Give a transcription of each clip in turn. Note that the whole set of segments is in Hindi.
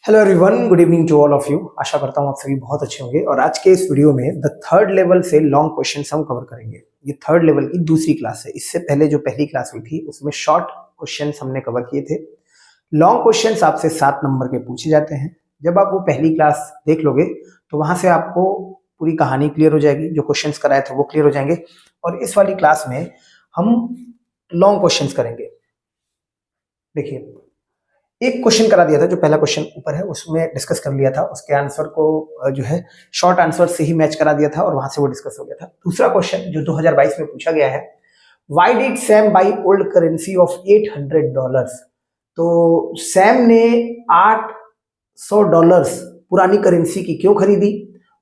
Hello everyone, good evening to all of you. आशा करता हूँ आप सभी बहुत अच्छे होंगे। और आज के इस वीडियो में द थर्ड लेवल से लॉन्ग क्वेश्चंस हम कवर करेंगे। ये थर्ड लेवल की दूसरी क्लास है। इससे पहले जो पहली क्लास हुई थी उसमें शॉर्ट क्वेश्चंस हमने कवर किए थे। लॉन्ग क्वेश्चंस आपसे 7 नंबर के पूछे जाते हैं। जब आप वो पहली क्लास देख लोगे तो वहां से आपको पूरी कहानी क्लियर हो जाएगी, जो क्वेश्चंस कराए थे वो क्लियर हो जाएंगे। और इस वाली क्लास में हम लॉन्ग क्वेश्चंस करेंगे। देखिए, एक क्वेश्चन करा दिया था, जो पहला क्वेश्चन ऊपर है उसमें डिस्कस कर लिया था। उसके आंसर को जो है शॉर्ट आंसर से ही मैच करा दिया था और वहां से वो डिस्कस हो गया था। दूसरा क्वेश्चन जो 2022 में पूछा गया है, why did Sam by old currency of $800? तो सैम ने $800 पुरानी करेंसी की क्यों खरीदी?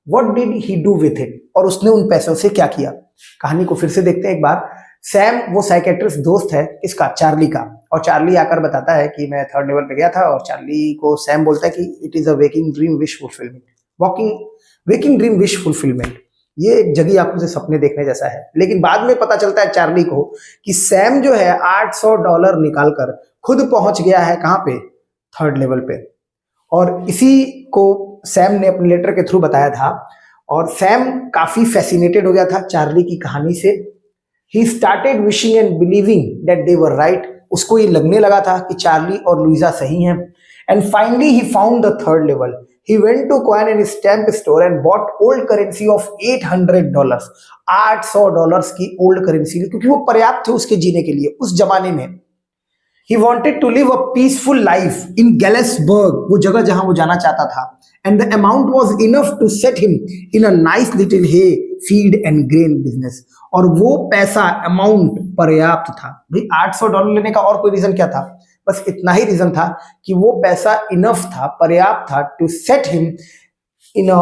What did he do with it? और उसने उन पैसों से क्या किया? कहानी को फिर से देखते हैं एक बार। सैम वो साइकेट्रिस्ट दोस्त है किसका? चार्ली का। और चार्ली आकर बताता है कि मैं थर्ड लेवल पे गया था। और चार्ली को सैम बोलता है कि it is a waking dream wish fulfilment. Waking dream wish fulfilment, ये एक जगी आंखों से सपने देखने जैसा है। लेकिन बाद में पता चलता है चार्ली को कि सैम जो है $800 निकालकर खुद पहुंच गया है कहां पे? थर्ड लेवल पे। और इसी को सैम ने अपने लेटर के थ्रू बताया था। और सैम काफी फैसिनेटेड हो गया था चार्ली की कहानी से। He started wishing and believing that they were right. उसको ये लगने लगा था कि चार्ली और लुइसा सही हैं। And finally he found the third level. He went to coin and stamp store and bought old currency of $800. $800 की old currency, क्योंकि वो पर्याप्त थे उसके जीने के लिए उस जमाने में। He wanted to live a peaceful life in Galesburg, वो जगह जहां वो जाना चाहता था। And the amount was enough to set him in a nice little hay, feed and grain business. और वो पैसा अमाउंट पर्याप्त था। भाई $800 लेने का और कोई रीजन क्या था? बस इतना ही रीजन था कि वो पैसा इनफ था, पर्याप्त था, to set him in a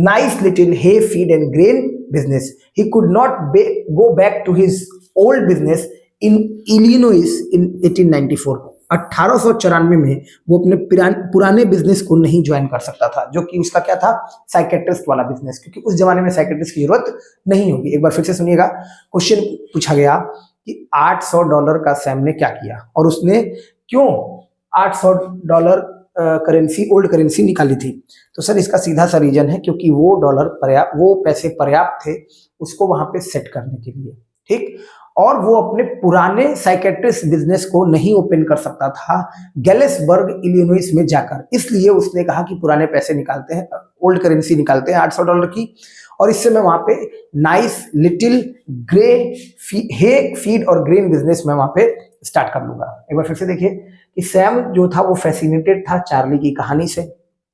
nice little hay feed and grain business. He could not go back to his old business in Illinois in 1894। 1894 में वो अपने पुराने बिजनेस को नहीं ज्वाइन कर सकता था, जो कि उसका क्या था? साइकेट्रिस्ट वाला बिजनेस, क्योंकि उस जमाने में साइकेट्रिस्ट की जरूरत नहीं होगी। एक बार फिर से सुनिएगा, क्वेश्चन पूछा गया कि $800 का सैम ने क्या किया और उसने क्यों $800 करेंसी, ओल्ड करेंसी निकाली थी। तो सर इसका सीधा सा रीजन है क्योंकि वो पैसे पर्याप्त थे उसको वहां पे सेट करने के लिए, ठीक। और वो अपने पुराने साइकेट्रिस्ट बिजनेस को नहीं ओपन कर सकता था गैलेसबर्ग इलिनॉइस में जाकर, इसलिए उसने कहा कि पुराने पैसे निकालते हैं, ओल्ड करेंसी निकालते हैं $800 की, और इससे मैं वहां पे नाइस लिटिल ग्रे हे फीड और ग्रेन बिजनेस में वहां पे स्टार्ट कर लूंगा। एक बार फिर से देखिए कि सैम जो था वो फैसिनेटेड था चार्ली की कहानी से।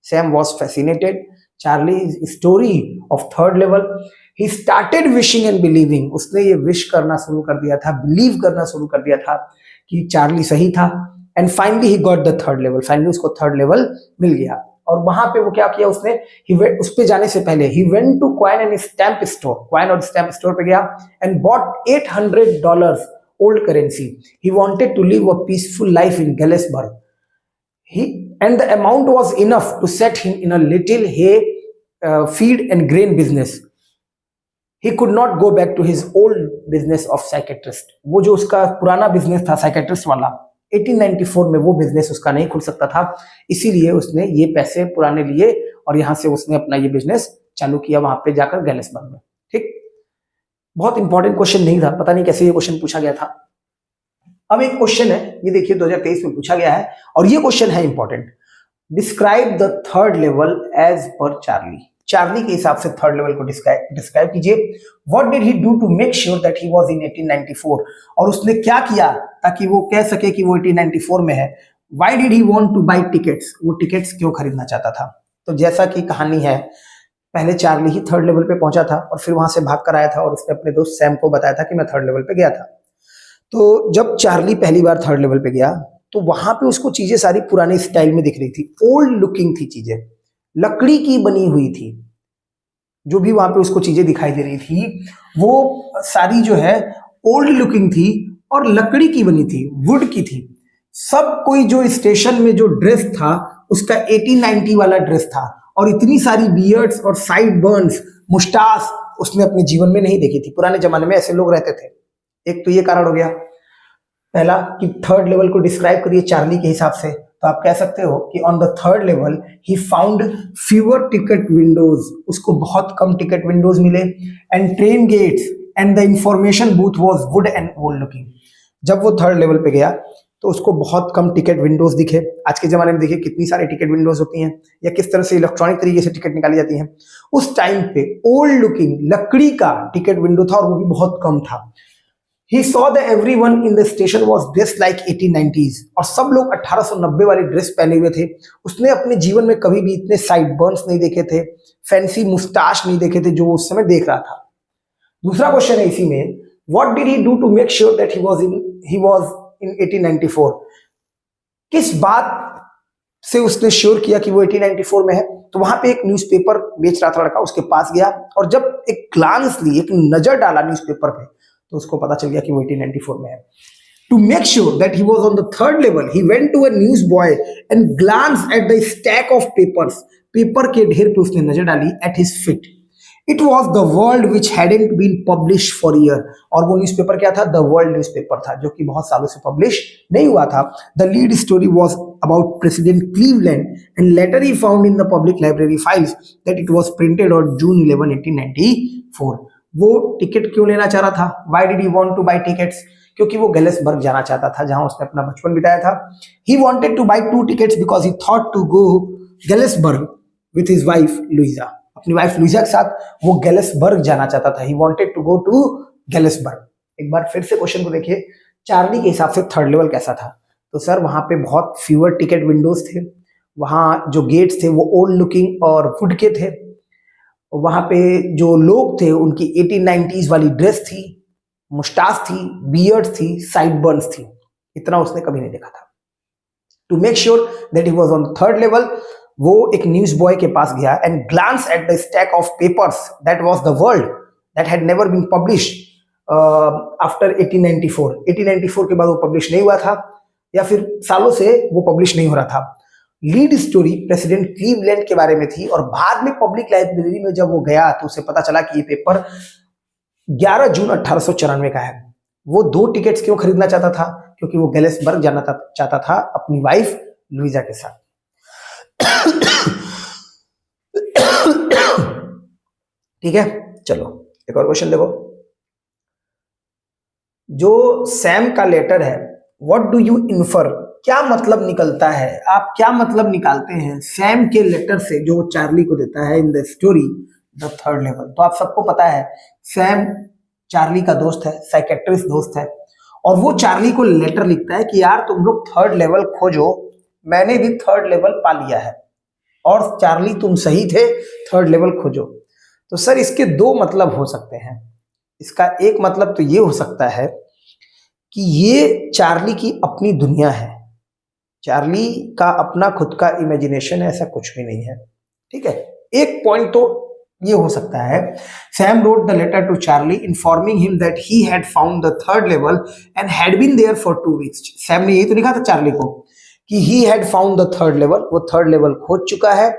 Sam was fascinated Charlie's story of third level. He started wishing and believing. उसने ये विश करना शुरू कर दिया था, बिलीव करना शुरू कर दिया था कि चार्ली सही था। And finally he got the third level. Finally उसको थर्ड लेवल मिल गया। और वहां पे वो क्या किया उसने? उस पे जाने से पहले he went to coin and stamp store. Coin और स्टैम्प स्टोर पे गया and bought $800 old currency. He wanted to live a peaceful life in Galesburg. And the amount was enough to set him in a little hay feed and grain business. He could not go back to his old business of psychiatrist. वो जो उसका पुराना बिजनेस था साइकेट्रिस्ट वाला, 1894 में वो बिजनेस उसका नहीं खुल सकता था, इसीलिए उसने ये पैसे पुराने लिए और यहां से उसने अपना ये बिजनेस चालू किया वहां पे जाकर गैलेसबर्ग में, ठीक। बहुत इंपॉर्टेंट क्वेश्चन नहीं था, पता नहीं कैसे ये क्वेश्चन पूछा गया था। अब एक क्वेश्चन है, ये देखिए 2023 में पूछा गया है और ये क्वेश्चन है important. Describe the third level as per Charlie. Charlie के हिसाब से थर्ड लेवल को डिस्क्राइब कीजिए। What did he do to make sure that he was in 1894? और उसने क्या किया ताकि वो कह सके कि वो 1894 में है। Why did he want to buy tickets? वो टिकट्स क्यों खरीदना चाहता था? तो जैसा कि कहानी है, पहले चार्ली ही थर्ड लेवल पे पहुंचा था और फिर वहां से भाग कर आया था और उसने अपने दोस्त सैम को बताया था कि मैं थर्ड लेवल पे गया था। तो जब चार्ली पहली बार थर्ड लेवल पे गया तो वहां पे उसको चीजें सारी पुराने स्टाइल में दिख रही थी, ओल्ड लुकिंग थी चीजें, लकड़ी की बनी हुई थी। जो भी वहां पे उसको चीजें दिखाई दे रही थी वो सारी जो है ओल्ड लुकिंग थी और लकड़ी की बनी थी, वुड की थी। सब कोई जो स्टेशन में जो ड्रेस था उसका 1890 वाला ड्रेस था और इतनी सारी बियर्ड्स और साइड बर्न्स, मुस्टास उसने अपने जीवन में नहीं देखी थी। पुराने जमाने में ऐसे लोग रहते थे। एक तो ये कारण हो गया पहला कि थर्ड लेवल को डिस्क्राइब करिए चार्ली के हिसाब से। तो आप कह सकते हो कि on the third level he found fewer ticket windows, उसको बहुत कम टिकट विंडोज मिले, and train gates and the information booth was wood and old looking. जब वो थर्ड लेवल पे गया तो उसको बहुत कम टिकट विंडोज दिखे। आज के जमाने में देखिए कितनी सारी टिकट विंडोज होती हैं या किस तरह से इलेक्ट्रॉनिक तरीके से टिकट निकाली जाती हैं। उस टाइम पे ओल्ड लुकिंग लकड़ी का टिकट विंडो था और वो भी बहुत कम था। He saw that everyone in the station was dressed like 1890s और सब लोग 1890 वाली ड्रेस पहने हुए थे। उसने अपने जीवन में कभी भी इतने साइड बर्न्स नहीं देखे थे, फैंसी मुस्टाश नहीं देखे थे जो वो उस समय देख रहा था। दूसरा क्वेश्चन है इसी में, what did he do to make sure that he was in 1894? किस बात से उसने श्योर किया कि वो 1894 में है? तो वहां पे एक न्यूज़पेपर बेच रहा था लड़का, उसके पास गया और जब एक ग्लांस ली, एक नजर डाला न्यूज़पेपर पे, तो उसको पता चल गया कि वो 1894 में है। To make sure that he was on the third level, he went to a newsboy and glanced at the stack of papers. Paper के ढेर पे उसने नजर डाली at his feet. It was the World which hadn't been published for a year. और वो न्यूज़पेपर क्या था? The World न्यूज़पेपर था, जो कि बहुत सालों से पब्लिश नहीं हुआ था। The lead story was about President Cleveland, and later he found in the public library files that it was printed on June 11, 1894. वो टिकट क्यों लेना चाह रहा था? Why did he want to buy tickets? क्योंकि वो गेलेसबर्ग जाना चाहता था, जहां उसने अपना बचपन बिताया था। He wanted to buy 2 tickets because he thought to go गेलेसबर्ग with his wife Louisa. अपनी वाइफ लुइजा के साथ वो गेलेसबर्ग जाना चाहता था। He wanted to go to गेलेसबर्ग। एक बार फिर से क्वेश्चन को देखिए, चार्ली के हिसाब से थर्ड लेवल कैसा था? तो सर वहां पे बहुत फ्यूअर टिकट विंडोज थे, वहां जो गेट्स थे वो ओल्ड लुकिंग और वुड के थे, वहां पे जो लोग थे उनकी 1890s वाली ड्रेस थी, मुस्टास थी, बियर्ड थी, साइड बर्न्स थी। इतना उसने कभी नहीं देखा था। To make sure that he was on the third level, वो एक न्यूज बॉय के पास गया and glance at the stack of papers that was the world that had never been published after 1894। 1894 के बाद वो पब्लिश नहीं हुआ था, या फिर सालों से वो पब्लिश नहीं हो रहा था। लीड स्टोरी प्रेसिडेंट क्लीवलैंड के बारे में थी और बाद में पब्लिक लाइब्रेरी में जब वो गया तो उसे पता चला कि ये पेपर 11 जून 1894 का है। वो 2 टिकट्स क्यों खरीदना चाहता था? क्योंकि वो गेलेसबर्ग जाना चाहता था अपनी वाइफ लुइजा के साथ। ठीक है, चलो एक और क्वेश्चन देखो। जो सैम का लेटर है, व्हाट डू यू इन्फर, क्या मतलब निकलता है? आप क्या मतलब निकालते हैं सैम के लेटर से जो वो चार्ली को देता है in the story the third level? तो आप सबको पता है सैम चार्ली का दोस्त है, साइकेट्रिस्ट दोस्त है, और वो चार्ली को लेटर लिखता है कि यार तुम लोग थर्ड लेवल खोजो, मैंने भी थर्ड लेवल पा लिया है, और चार्ली तुम सही थे, थर्ड लेवल खोजो। तो सर इसके 2 मतलब हो सकते हैं। इसका एक मतलब तो ये हो सकता है कि ये चार्ली की अपनी दुनिया है, चार्ली का अपना खुद का इमेजिनेशन है, ऐसा कुछ भी नहीं है। ठीक है, एक पॉइंट तो ये हो सकता है, Sam wrote the letter to Charlie informing him that he had found the third level and had been there for 2 weeks. Sam ने यही तो लिखा था चार्ली को कि he had found the third level, वो थर्ड लेवल खोज चुका है,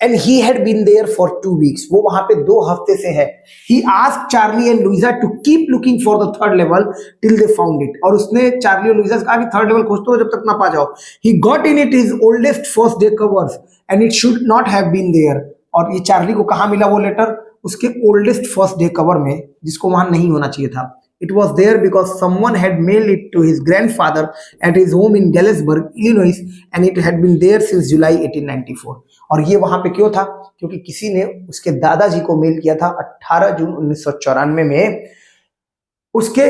and he had been there for 2 weeks, वो वहां पे 2 हफ्ते से है। He asked Charlie and Louisa to keep looking for the third level till they found it, और उसने चार्ली और लुइजा से कहा कि थर्ड लेवल खोजते रहो जब तक ना पा जाओ। He got in it his oldest first day covers and it should not have been there, और ये चार्ली को कहां मिला वो लेटर? उसके ओल्डेस्ट फर्स्ट डे कवर में, जिसको वहां नहीं होना चाहिए था। It was there because someone had mailed it to his grandfather at his home in Galesburg, Illinois, and it had been there since July 1894. और ये वहां पे क्यों था? क्योंकि किसी ने उसके दादाजी को मेल किया था 18 जून 1994 में उसके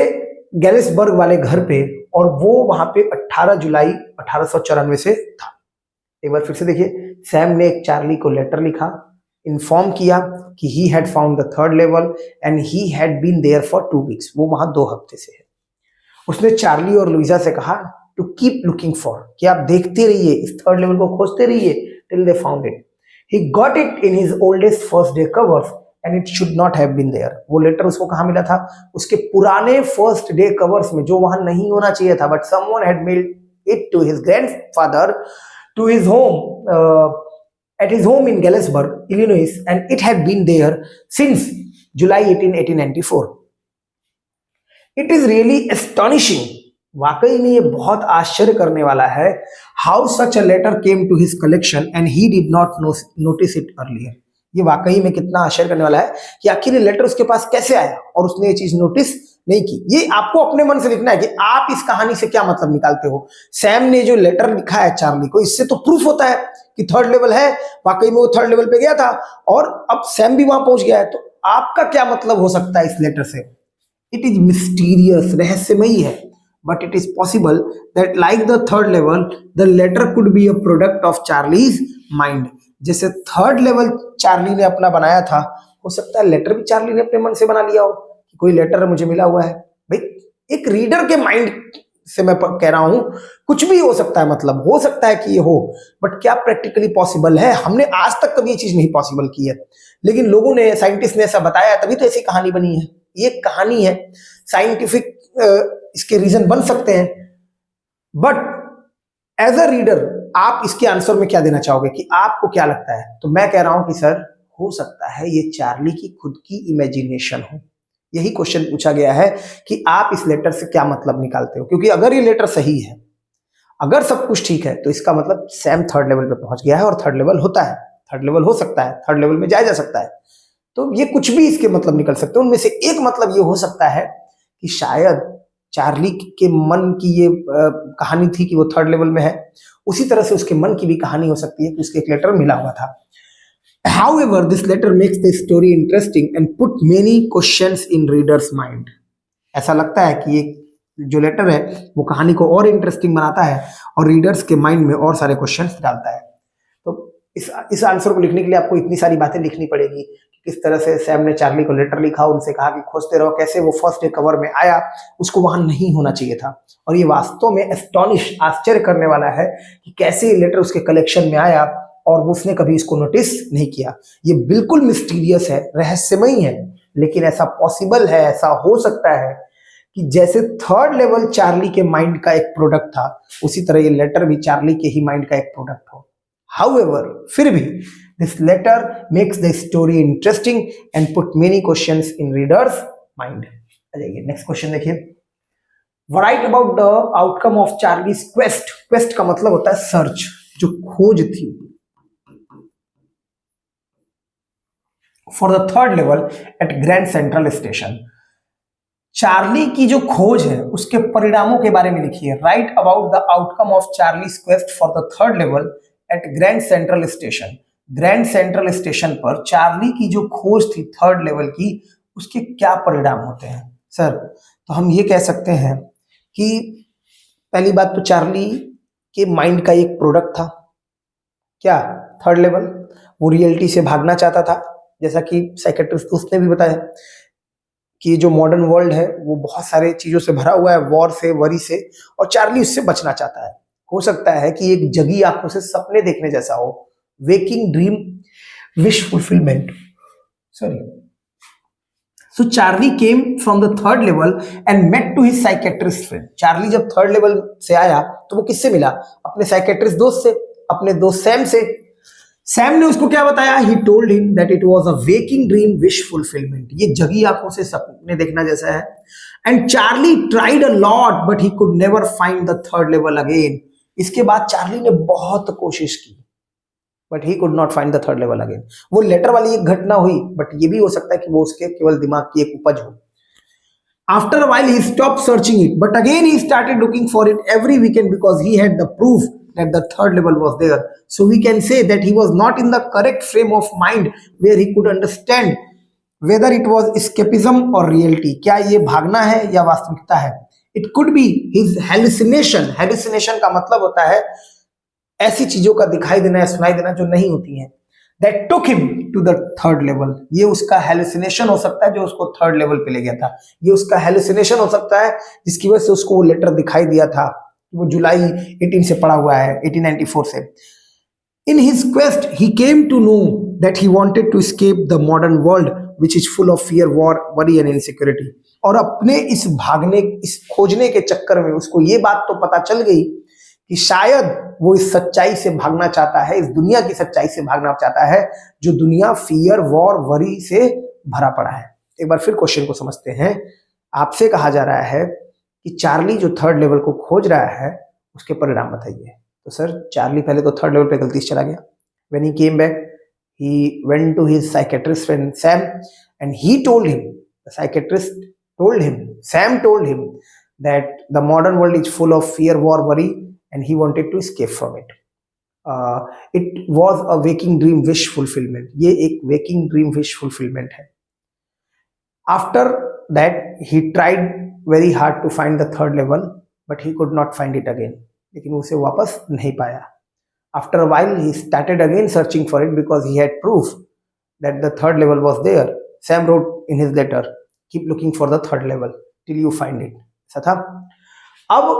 गैलेसबर्ग वाले घर पे, और वो वहां पे 18 जुलाई 1894 से था। एक बार फिर से देखिए, सैम ने एक चार्ली को लेटर लिखा, इन्फॉर्म किया कि he had found the third level and he had been there for 2 weeks, वो वहां 2 हफ्ते से है। उसने चार्ली और लुइजा से कहा टू कीप लुकिंग फॉर, कि आप देखते रहिए, इस थर्ड लेवल को खोजते रहिए till they found it. He got it in his oldest first day covers and it should not have been there. वो लेटर उसको कहां मिला था? उसके पुराने फर्स्ट डे कवर्स में, जो वहां नहीं होना चाहिए था, but someone had mailed it to his grandfather to his home at his home in Galesburg, Illinois, and it had been there since July 18, 1894. It is really astonishing वाकई में ये बहुत आश्चर्य करने वाला है। How such a letter came to his collection and he did not notice it earlier. ये वाकई में कितना आश्चर्य करने वाला है कि आखिर ये लेटर उसके पास कैसे आया और उसने ये चीज नोटिस नहीं की। ये आपको अपने मन से लिखना है कि आप इस कहानी से क्या मतलब निकालते हो। सैम ने जो लेटर लिखा है चार्ली को, इससे तो प्रूफ होता है कि थर्ड लेवल है, वाकई में वो थर्ड लेवल पे गया था और अब सैम भी वहां पहुंच गया है। तो आपका क्या मतलब हो सकता है इस लेटर से? इट इज मिस्टीरियस, रहस्यमयी है। But it is possible that like the third level the letter could be a product of Charlie's mind. जैसे थर्ड लेवल चार्ली ने अपना बनाया था, हो सकता है लेटर भी चार्ली ने अपने मन से बना लिया हो कि कोई लेटर मुझे मिला हुआ है। भाई एक रीडर के माइंड से मैं कह रहा हूं, कुछ भी हो सकता है, मतलब हो सकता है कि ये हो, बट क्या प्रैक्टिकली पॉसिबल है? हमने आज तक कभी ये चीज नहीं पॉसिबल की है, लेकिन लोगों ने, साइंटिस्ट ने ऐसा बताया, तभी तो ऐसी कहानी बनी है। ये कहानी है, साइंटिफिक इसके रीजन बन सकते हैं, बट एज अ रीडर आप इसके आंसर में क्या देना चाहोगे कि आपको क्या लगता है? तो मैं कह रहा हूं कि सर हो सकता है ये चार्ली की खुद की इमेजिनेशन हो। यही क्वेश्चन पूछा गया है कि आप इस लेटर से क्या मतलब निकालते हो, क्योंकि अगर ये लेटर सही है, अगर सब कुछ ठीक है, तो इसका मतलब सैम थर्ड लेवल पे पहुंच गया है और थर्ड लेवल होता है, थर्ड लेवल हो सकता है, थर्ड लेवल में जाया जा सकता है। तो ये कुछ भी इसके मतलब निकल सकते हैं। उनमें से एक मतलब ये हो सकता है कि शायद चार्ली के मन की ये कहानी थी कि वो थर्ड लेवल में है, उसी तरह से उसके मन की भी कहानी हो सकती है कि उसके एक लेटर मिला हुआ था। However, this letter makes the story interesting and put many questions in reader's mind. ऐसा लगता है कि ये जो लेटर है वो कहानी को और इंटरेस्टिंग बनाता है और रीडर्स के माइंड में और सारे क्वेश्चंस डालता है। तो इस आंसर को लिखने के लिए आपको इतनी सारी बातें लिखनी पड़ेगी कि किस तरह से सैम ने चार्ली को लेटर लिखा, उनसे कहा कि खोजते रहो, कैसे वो फर्स्ट डे कवर में आया, उसको वहां नहीं होना चाहिए था। और ये वास्तव में एस्टॉनिश, आश्चर्य करने वाला है कि कैसे ये लेटर उसके कलेक्शन में आया और उसने कभी इसको नोटिस नहीं किया। ये बिल्कुल मिस्टीरियस है, रहस्यमयी है, लेकिन ऐसा पॉसिबल है, ऐसा हो सकता है कि जैसे थर्ड लेवल चार्ली के माइंड का एक प्रोडक्ट था, उसी तरह ये लेटर भी चार्ली के ही माइंड का एक प्रोडक्ट हो। हाउएवर, फिर भी this letter makes the story interesting and put many questions in readers mind. आ जाइए नेक्स्ट क्वेश्चन देखिए। Write about the outcome of Charlie's quest. Quest का मतलब होता है सर्च, जो खोज थी, for the third level at Grand Central Station. Charlie की जो खोज है उसके परिणामों के बारे में लिखिए। Write about the outcome of Charlie's quest for the third level at Grand Central Station. Grand Central Station पर चार्ली की जो खोज थी थर्ड लेवल की, उसके क्या परिणाम होते हैं? सर, तो हम ये कह सकते हैं कि पहली बात तो चार्ली के माइंड का एक प्रोडक्ट था, क्या? Third level. वो रियलिटी से भागना चाहता था, जैसा कि साइकेट्रिस्ट उसने भी बताया कि जो मॉडर्न वर्ल्ड है वो बहुत सारे चीजों से भरा हुआ है, वॉर से, वरी से, और चार्ली उससे बचना चाहता है। हो सकता है कि एक जगी आंखों से सपने देखने जैसा हो, waking dream wish fulfilment, sorry. So Charlie came from the third level and met to his psychiatrist friend. Charlie जब थर्ड लेवल से आया तो वो किससे मिला? अपने साइकेट्रिस्ट दोस्त से, अपने दोस्त सैम से। सैम ने उसको क्या बताया? He told him that it was a waking dream wish fulfilment. ये जगी आंखों से सपने देखना जैसा है। And Charlie tried a lot but he could never find the third level again. इसके बाद चार्ली ने बहुत कोशिश की, but he could not find the third level again. वो लेटर वाली एक घटना हुई, बट ये भी हो सकता है कि वो उसके केवल दिमाग की एक उपज हो। After a while, he stopped searching it, but again he started looking for it every weekend because he had the proof that the third level was there. So we can say that he was not in the correct frame of mind where he could understand whether it was escapism or reality. क्या ये भागना है या वास्तविकता है? It could be his hallucination. Hallucination का मतलब होता है ऐसी चीजों का दिखाई देना या सुनाई देना जो नहीं होती हैं। That took him to the third level. ये उसका hallucination हो सकता है जो उसको थर्ड लेवल पे ले गया था। ये उसका hallucination हो सकता है जिसकी वजह से उसको वो लेटर दिखाई दिया था। वो जुलाई 18 से पड़ा हुआ है, 1894 से। In his quest, he came to know that he wanted to escape the modern world, which is full of fear, war, worry and insecurity. और अपने इस भागने, इस खोजने के चक्कर में उसको ये बात तो पता चल गई कि शायद वो इस सच्चाई से भागना चाहता है, इस दुनिया की सच्चाई से भागना चाहता है, जो दुनिया फियर, वॉर, वरी से भरा पड़ा है। एक बार फिर क्वेश्चन को समझते हैं। आपसे कहा जा रहा है कि चार्ली जो थर्ड लेवल को खोज रहा है उसके परिणाम बताइए। तो सर चार्ली पहले तो थर्ड लेवल पे गलती से चला गया। When he came back he went to his psychiatrist friend Sam and he told him, the psychiatrist told him, Sam told him that the modern world is full of fear, war, worry and he wanted to escape from it. It was a waking dream wish fulfillment. ये एक waking dream wish fulfillment है। After that he tried very hard to find the third level but he could not find it again. लेकिन उसे वापस नहीं पाया। After a while, he started again searching for it because he had proof that the third level was there. Sam wrote in his letter, "Keep looking for the third level till you find it." ऐसा था। अब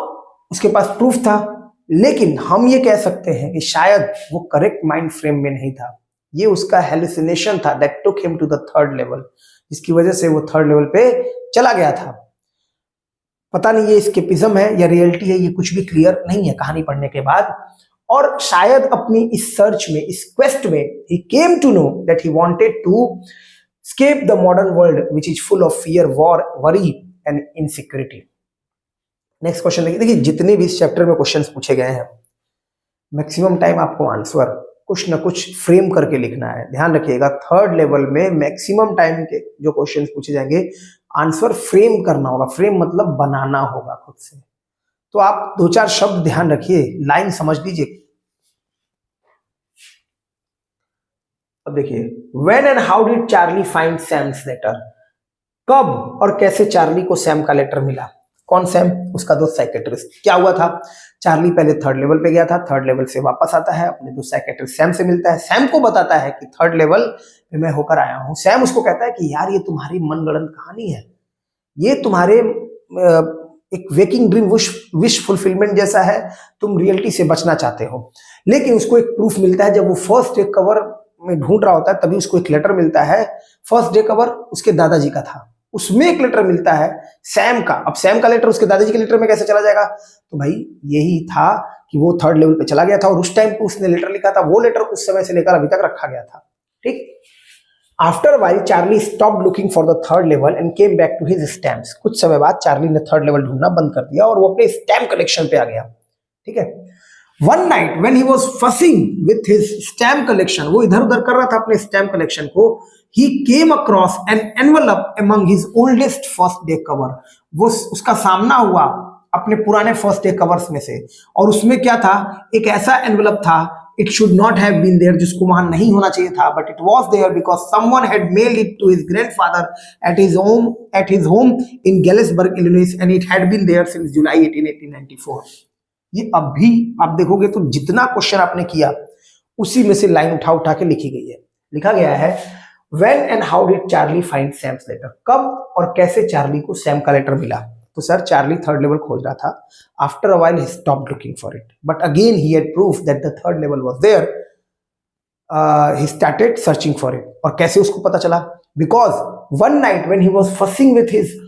उसके पास प्रूफ था, लेकिन हम ये कह सकते हैं कि शायद वो करेक्ट माइंड फ्रेम में नहीं था। ये उसका हेलुसिनेशन था that took him to the third level, जिसकी वजह से वो थर्ड लेवल पे चला गया था। पता नहीं ये एस्केपिज्म है या रियलिटी है, ये कुछ भी क्लियर नहीं है कहानी पढ़ने के बाद। और शायद अपनी इस सर्च में, इस क्वेस्ट में, he came to know that he wanted to escape the modern world which is full of fear, war, worry and insecurity. Next question देखिए, जितने भी इस चैप्टर में क्वेश्चंस पूछे गए हैं मैक्सिमम टाइम आपको आंसर कुछ ना कुछ फ्रेम करके लिखना है। ध्यान रखिएगा, थर्ड लेवल में मैक्सिमम टाइम के जो क्वेश्चंस पूछे जाएंगे आंसर फ्रेम करना होगा। फ्रेम मतलब बनाना होगा खुद से। तो आप दो चार शब्द ध्यान रखिए, लाइन समझ लीजिए। अब देखिए, when and how did Charlie find Sam's letter, कब और कैसे चार्ली को सैम का लेटर मिला। कौन सैम? उसका दोस्त साइकेट्रिस्ट। क्या हुआ था, चार्ली पहले थर्ड लेवल पे गया था, थर्ड लेवल से वापस आता है, अपने दोस्त साइकेट्रिस्ट सैम से मिलता है, सैम को बताता है कि थर्ड लेवल पे मैं होकर आया हूं। सैम उसको कहता है कि यार ये तुम्हारी मनगढ़ंत कहानी है, ये तुम्हारे एक वेकिंग ड्रीम विश फुलफिलमेंट जैसा है, तुम रियलिटी से बचना चाहते हो। लेकिन उसको एक प्रूफ मिलता है, जब वो फर्स्ट डे कवर में ढूंढ रहा होता है तभी उसको एक लेटर मिलता है। फर्स्ट डे कवर उसके दादाजी का था, उसमें एक लेटर मिलता है सैम का। अब सैम का लेटर उसके दादाजी के लेटर में कैसे चला जाएगा? तो भाई यही था कि वो थर्ड लेवल पे चला गया था और उस टाइम पे उसने लेटर लिखा था, वो लेटर उस समय से लेकर अभी तक रखा गया था। ठीक। After while Charlie stopped looking for the third level and came back to his stamps. कुछ समय बाद चार्ली ने थर्ड लेवल ढूंढना बंद कर दिया और वो अपने स्टैम्प कलेक्शन पे आ गया। ठीक है। One night when he was fussing with his stamp collection, वो इधर उधर कर रहा था अपने stamp collection को, he came across an envelope among his oldest first day cover. वो उसका सामना हुआ अपने पुराने first day covers में से, और उसमें क्या था, एक ऐसा envelope था, it should not have been there, जिसको वहां नहीं होना चाहिए था, but it was there because someone had mailed it to his grandfather at his home in Galesburg, Illinois, and it had been there since July 18, 1894. ये अभी आप देखोगे तो जितना क्वेश्चन आपने किया उसी में से लाइन उठा उठा के लिखी गई है। लिखा गया है when and how did Charlie find Sam's letter, कब और कैसे चार्ली को सैम का लेटर मिला। तो सर चार्ली थर्ड लेवल खोज रहा था। After a while he stopped looking for it but again he had proof that the third level was there. He started searching for it. और कैसे उसको पता चला? Because one night when he was fussing with his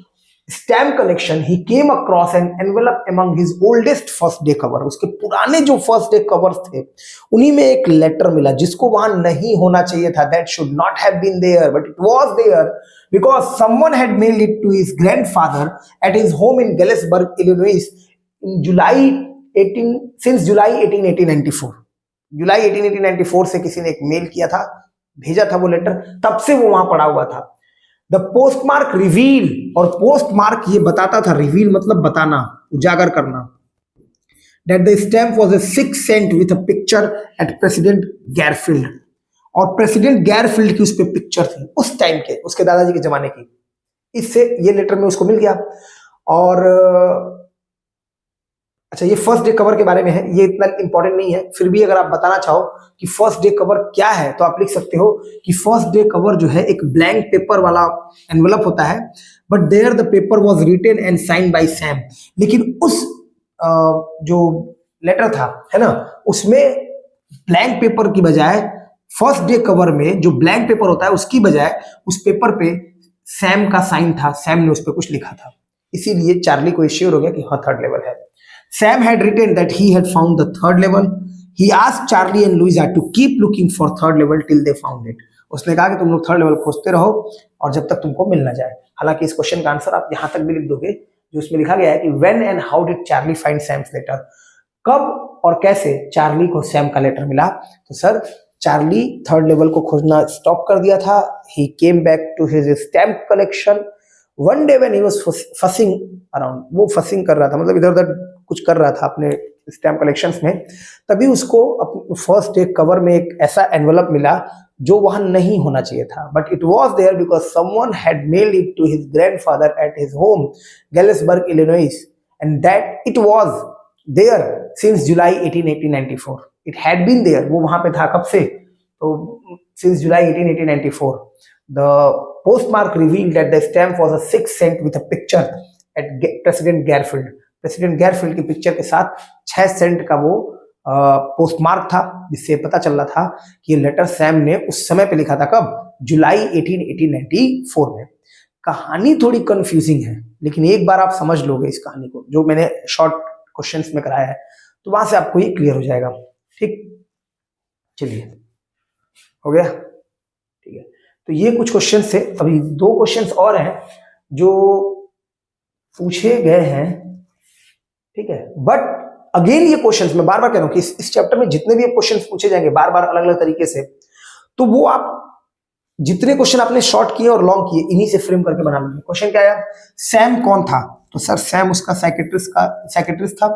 stamp collection he came across an envelope among his oldest first day cover. उसके पुराने जो फर्स्ट डे कवर्स थे उन्हीं में एक लेटर मिला जिसको वहां नहीं होना चाहिए था। That should not have been there but it was there because someone had mailed it to his grandfather at his home in Galesburg Illinois in July 1894। July 1894 से किसी ने एक मेल किया था, भेजा था वो लेटर, तब से वो वहां पड़ा हुआ था। द पोस्टमार्क रिवील, और पोस्टमार्क ये बताता था, रिवील मतलब बताना, उजागर करना, that the stamp was a 6 cent with a picture at President Garfield. और प्रेसिडेंट गैरफील्ड की उस पे पिक्चर थी उस टाइम के, उसके दादाजी के जमाने की। इससे ये लेटर में उसको मिल गया। और अच्छा, ये फर्स्ट डे कवर के बारे में है, ये इतना इंपॉर्टेंट नहीं है, फिर भी अगर आप बताना चाहो कि फर्स्ट डे कवर क्या है तो आप लिख सकते हो कि फर्स्ट डे कवर जो है एक ब्लैंक पेपर वाला एनवेलप होता है, but there the paper was written and signed by Sam. लेकिन उस जो लेटर था, है ना, उसमें ब्लैंक पेपर की बजाय, फर्स्ट डे कवर में जो ब्लैंक पेपर होता है उसकी बजाय उस पेपर पे सैम का साइन था, सैम ने उस पर कुछ लिखा था। इसीलिए चार्ली को श्योर हो गया कि हाँ थर्ड लेवल है। Sam had written that he had found the third level. He asked Charlie and Louisa to keep looking for third level till they found it. उसने कहा कि तुम लोग थर्ड लेवल खोजते रहो और जब तक तुमको मिल ना जाए। हालांकि इस क्वेश्चन का आंसर आप यहां तक भी लिख दोगे, जो इसमें लिखा गया है कि when and how did Charlie find Sam's letter, कब और कैसे चार्ली को सैम का लेटर मिला। तो सर चार्ली थर्ड लेवल को खोजना स्टॉप कर दिया था। He came back to his stamp collection one day when he was fussing around, वो फसिंग कर रहा था, मतलब इधर उधर कुछ कर रहा था अपने स्टैम्प कलेक्शंस में, तभी उसको फर्स्ट डे कवर में एक ऐसा एनवलप मिला जो वहां नहीं होना चाहिए था, but it was there because someone had mailed it to his grandfather at his home Galesburg Illinois, and that it was there since July 1894। It had been there, वो वहां पे था कब से, तो since July 1894। The postmark revealed that the stamp was a 6 cent with a picture at President Garfield. President Garfield की पिक्चर के साथ 6 सेंट का वो पोस्टमार्क था, जिससे पता चल रहा था कि ये लेटर सैम ने उस समय पे लिखा था, कब, जुलाई 1894 में। कहानी थोड़ी कंफ्यूजिंग है, लेकिन एक बार आप समझ लोगे इस कहानी को, जो मैंने शॉर्ट क्वेश्चंस में कराया है, तो वहां से आपको ये क्लियर हो जाएगा। ठीक, चलिए हो गया, ठीक है। तो ये कुछ क्वेश्चंस थे, अभी 2 क्वेश्चंस और हैं जो पूछे गए हैं, ठीक है। बट अगेन ये क्वेश्चंस मैं बार बार कह रहा हूं कि इस चैप्टर में जितने भी क्वेश्चंस पूछे जाएंगे बार बार अलग अलग तरीके से, तो वो आप जितने क्वेश्चन आपने शॉर्ट किए और लॉन्ग किए, इन्हीं से फ्रेम करके बना लेंगे। क्वेश्चन क्या है, सैम कौन था, तो सर सैम उसका साइकेट्रिस्ट था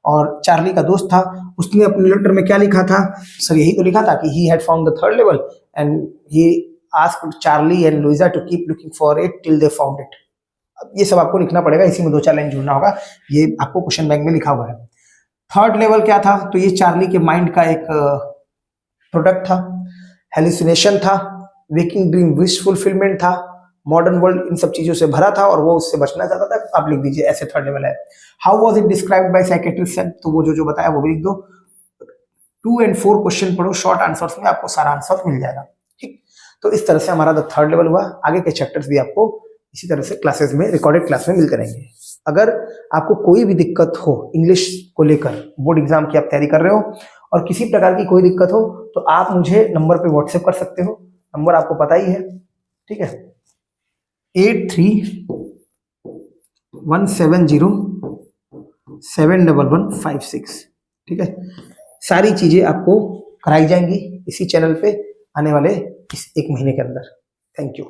और चार्ली का दोस्त था। उसने अपने लेटर में क्या लिखा था, सर यही तो लिखा था कि he had found the third level and he asked Charlie and Louisa to keep looking for it till they found it. ये सब आपको लिखना पड़ेगा, इसी में 2-4 लाइन जोड़ना होगा, ये आपको क्वेश्चन बैंक में लिखा हुआ है। थर्ड लेवल क्या था, तो ये चार्ली के माइंड का एक प्रोडक्ट था, हेलुसिनेशन था, वेकिंग ड्रीम विश फुलफिलमेंट था, मॉडर्न वर्ल्ड इन सब चीजों से भरा था और वो उससे बचना चाहता था। आप लिख दीजिए, ऐसे थर्ड लेवल है। How was it described bye psychiatrist, तो वो जो बताया वो भी लिख दो। 2 और 4 क्वेश्चन पढ़ो, शॉर्ट आंसर्स में आपको सारा आंसर मिल जाएगा। ठीक, तो इस तरह से हमारा द थर्ड लेवल हुआ। आगे के चैप्टर्स भी आपको इसी तरह से क्लासेस में, रिकॉर्डेड क्लास में मिलते रहेंगे। अगर आपको कोई भी दिक्कत हो इंग्लिश को लेकर, बोर्ड एग्जाम की आप तैयारी कर रहे हो और किसी प्रकार की कोई दिक्कत हो, तो आप मुझे नंबर पे व्हाट्सएप कर सकते हो। नंबर आपको पता ही है, ठीक है, 8317071156। ठीक है, सारी चीजें आपको कराई जाएंगी इसी चैनल पे आने वाले इस 1 महीने के अंदर। Thank you.